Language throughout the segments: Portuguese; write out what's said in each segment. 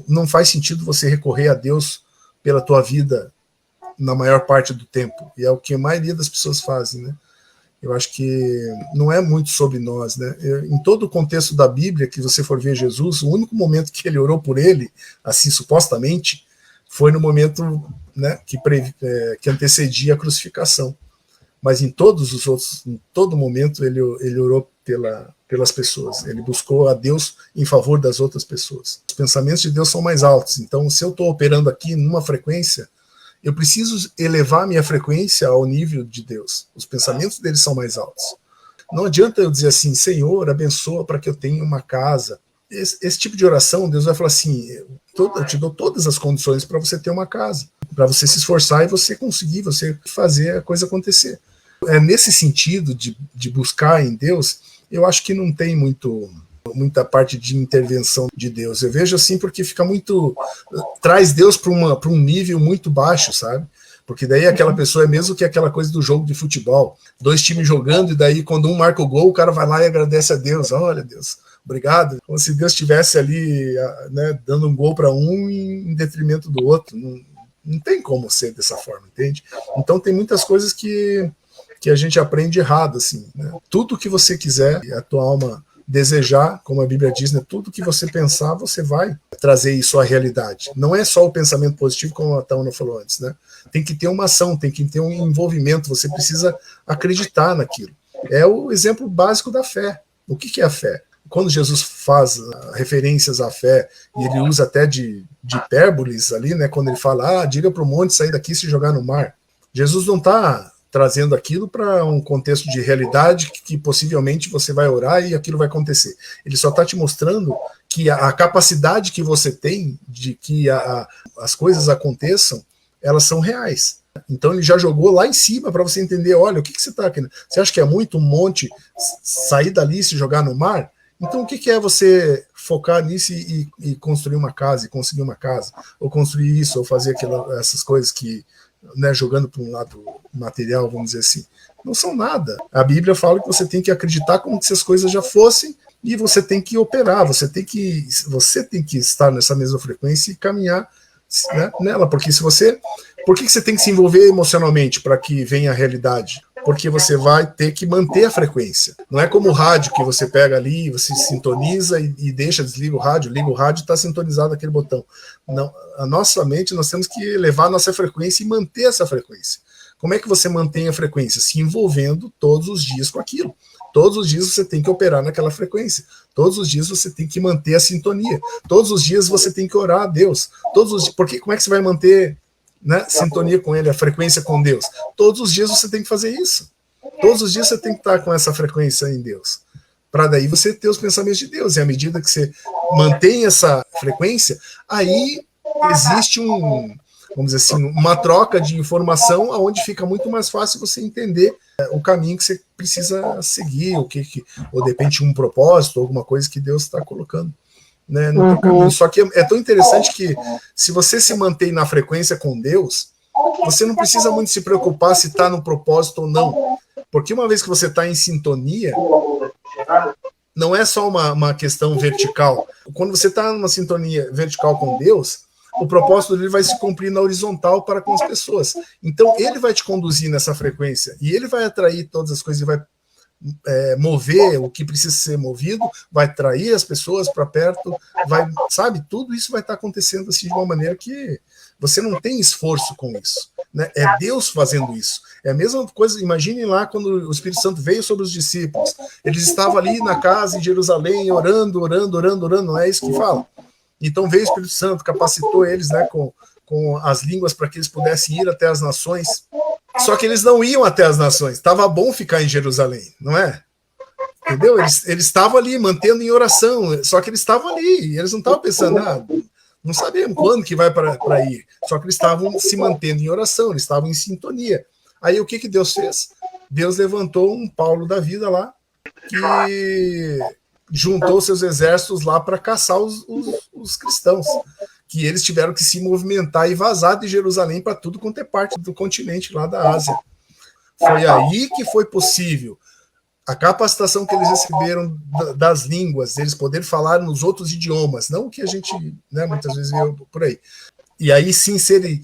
não faz sentido você recorrer a Deus pela tua vida na maior parte do tempo. E é o que a maioria das pessoas fazem, né? Eu acho que não é muito sobre nós, né? Em todo o contexto da Bíblia, que você for ver Jesus, o único momento que ele orou por ele, assim, supostamente, foi no momento, né, que antecedia a crucificação. Mas em todos os outros, em todo momento, ele orou pelas pessoas. Ele buscou a Deus em favor das outras pessoas. Os pensamentos de Deus são mais altos. Então, se eu estou operando aqui numa frequência, eu preciso elevar minha frequência ao nível de Deus. Os pensamentos dele são mais altos. Não adianta eu dizer assim, Senhor, abençoa para que eu tenha uma casa. Esse tipo de oração, Deus vai falar assim, eu te dou todas as condições para você ter uma casa, para você se esforçar e você conseguir, você fazer a coisa acontecer. É nesse sentido de buscar em Deus, eu acho que não tem muita parte de intervenção de Deus. Eu vejo assim porque fica muito... traz Deus para um nível muito baixo, sabe? Porque daí aquela pessoa é mesmo que aquela coisa do jogo de futebol. 2 times jogando e daí quando um marca o gol, o cara vai lá e agradece a Deus. Olha, Deus, obrigado. Como se Deus estivesse ali, né, dando um gol para um em detrimento do outro. Não tem como ser dessa forma, entende? Então tem muitas coisas que a gente aprende errado, assim, né? Tudo que você quiser, a tua alma desejar, como a Bíblia diz, né, tudo que você pensar, você vai trazer isso à realidade. Não é só o pensamento positivo, como a Tauna falou antes, né? Tem que ter uma ação, tem que ter um envolvimento, você precisa acreditar naquilo. É o exemplo básico da fé. O que é a fé? Quando Jesus faz referências à fé, e ele usa até de hipérboles ali, né, quando ele fala, diga para o monte sair daqui e se jogar no mar. Jesus não está trazendo aquilo para um contexto de realidade que possivelmente você vai orar e aquilo vai acontecer. Ele só está te mostrando que a capacidade que você tem de que as coisas aconteçam, elas são reais. Então ele já jogou lá em cima para você entender, olha, o que você está querendo? Você acha que é muito um monte sair dali e se jogar no mar? Então o que é você focar nisso e construir uma casa, e conseguir uma casa, ou construir isso, ou fazer essas coisas que, né, jogando para um lado material, vamos dizer assim, não são nada. A Bíblia fala que você tem que acreditar como se as coisas já fossem e você tem que operar, você tem que estar nessa mesma frequência e caminhar, né, nela, porque por que você tem que se envolver emocionalmente para que venha a realidade? Porque você vai ter que manter a frequência. Não é como o rádio que você pega ali, você sintoniza e deixa, desliga o rádio, liga o rádio e está sintonizado aquele botão. Não, a nossa mente, nós temos que elevar a nossa frequência e manter essa frequência. Como é que você mantém a frequência? Se envolvendo todos os dias com aquilo. Todos os dias você tem que operar naquela frequência. Todos os dias você tem que manter a sintonia. Todos os dias você tem que orar a Deus. Porque como é que você vai manter, né, sintonia com ele, a frequência com Deus? Todos os dias você tem que fazer isso. Todos os dias você tem que estar com essa frequência em Deus. Para daí você ter os pensamentos de Deus. E à medida que você mantém essa frequência, aí existe vamos dizer assim, uma troca de informação onde fica muito mais fácil você entender o caminho que você precisa seguir, ou de repente um propósito, alguma coisa que Deus está colocando, né, no teu caminho. Só que é tão interessante que se você se mantém na frequência com Deus, você não precisa muito se preocupar se está no propósito ou não, porque uma vez que você está em sintonia, não é só uma questão vertical. Quando você está numa sintonia vertical com Deus, o propósito dele vai se cumprir na horizontal para com as pessoas. Então ele vai te conduzir nessa frequência e ele vai atrair todas as coisas e vai mover o que precisa ser movido, vai atrair as pessoas para perto, sabe, tudo isso vai estar acontecendo assim de uma maneira que você não tem esforço com isso, né? É Deus fazendo isso. É a mesma coisa, imaginem lá quando o Espírito Santo veio sobre os discípulos, eles estavam ali na casa em Jerusalém orando, não é isso que fala? Então veio o Espírito Santo, capacitou eles, né, com as línguas para que eles pudessem ir até as nações. Só que eles não iam até as nações. Estava bom ficar em Jerusalém, não é? Entendeu? Eles estavam ali, mantendo em oração. Só que eles estavam ali. E eles não estavam pensando, não sabemos quando que vai para ir. Só que eles estavam se mantendo em oração, eles estavam em sintonia. Aí o que Deus fez? Deus levantou um Paulo da vida lá, que juntou seus exércitos lá para caçar os cristãos, que eles tiveram que se movimentar e vazar de Jerusalém para tudo quanto é parte do continente lá da Ásia. Foi aí que foi possível a capacitação que eles receberam das línguas, eles poderem falar nos outros idiomas, não o que a gente, né, muitas vezes vê por aí. E aí sim serem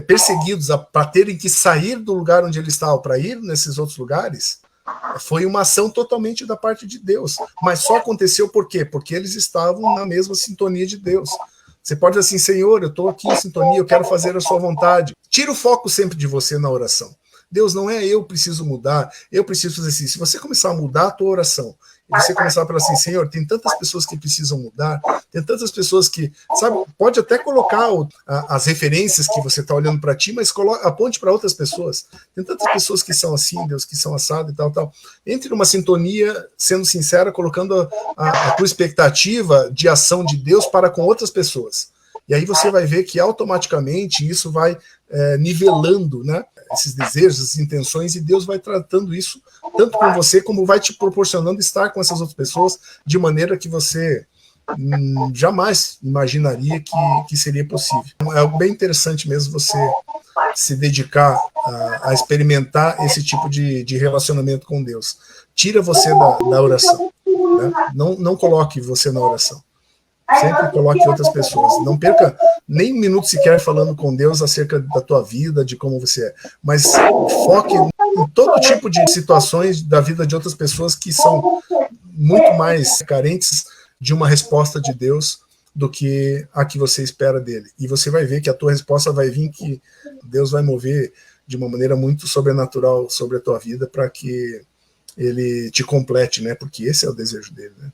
perseguidos para terem que sair do lugar onde eles estavam para ir nesses outros lugares, foi uma ação totalmente da parte de Deus. Mas só aconteceu por quê? Porque eles estavam na mesma sintonia de Deus. Você pode dizer assim, Senhor, eu estou aqui em sintonia, eu quero fazer a sua vontade. Tira o foco sempre de você na oração. Deus, não é eu preciso mudar, eu preciso fazer assim. Se você começar a mudar a tua oração, e você começar a falar assim, Senhor, tem tantas pessoas que precisam mudar, tem tantas pessoas que, sabe, pode até colocar as referências que você está olhando para ti, mas aponte para outras pessoas. Tem tantas pessoas que são assim, Deus, que são assado e tal, tal. Entre numa sintonia, sendo sincera, colocando a tua expectativa de ação de Deus para com outras pessoas. E aí você vai ver que automaticamente isso vai nivelando, né, esses desejos, essas intenções, e Deus vai tratando isso tanto com você, como vai te proporcionando estar com essas outras pessoas de maneira que você jamais imaginaria que seria possível. É algo bem interessante mesmo você se dedicar a experimentar esse tipo de relacionamento com Deus. Tira você da oração, né? Não coloque você na oração. Sempre coloque outras pessoas. Não perca nem um minuto sequer falando com Deus acerca da tua vida, de como você é. Mas foque em todo tipo de situações da vida de outras pessoas que são muito mais carentes de uma resposta de Deus do que a que você espera dele. E você vai ver que a tua resposta vai vir, que Deus vai mover de uma maneira muito sobrenatural sobre a tua vida para que ele te complete, né? Porque esse é o desejo dele, né?